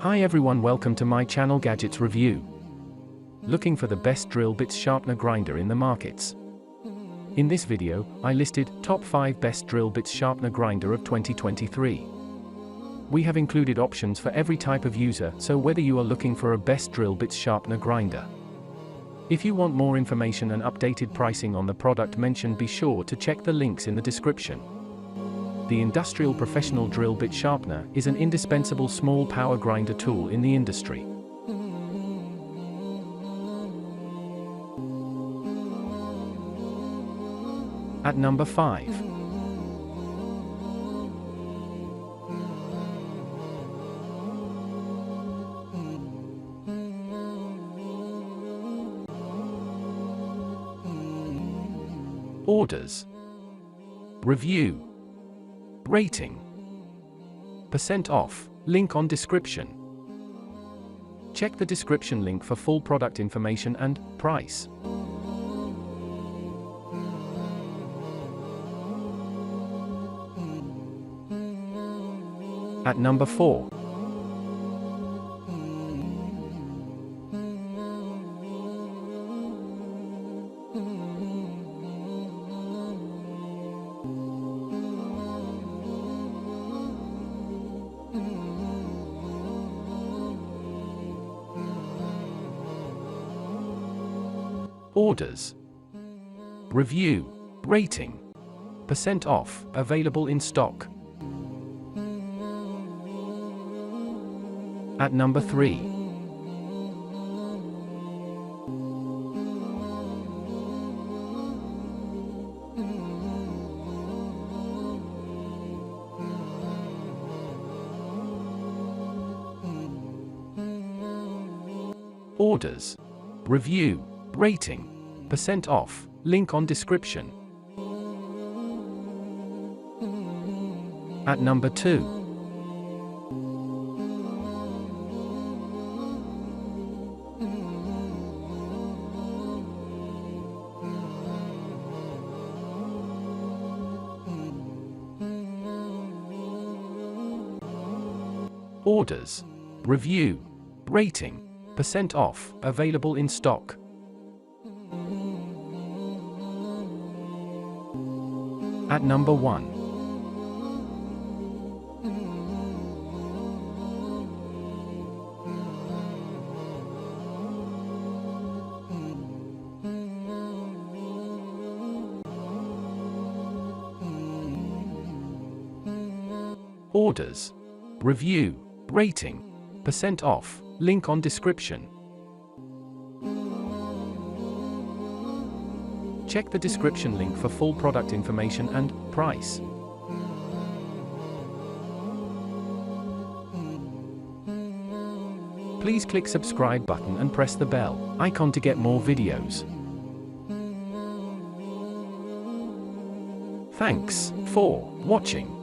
Hi everyone, welcome to my channel Gadgets Review. Looking for the best drill bits sharpener grinder in the markets. In this video, I listed top 5 best drill bits sharpener grinder of 2023. We have included options for every type of user, so whether you are looking for a best drill bits sharpener grinder. If you want more information and updated pricing on the product mentioned, be sure to check the links in the description. The industrial professional drill bit sharpener is an indispensable small power grinder tool in the industry. At number 5. Orders. Review. Rating. Percent off, link on description. Check the description link for full product information and price. At number 4. Orders. Review. Rating. Percent off, available in stock. At number 3. Orders. Review. Rating. Percent off, link on description. At number 2. Orders. Review. Rating. Percent off, available in stock. At number 1. Orders. Review. Rating. Percent off, link on description. Check the description link for full product information and price. Please click subscribe button and press the bell icon to get more videos. Thanks for watching.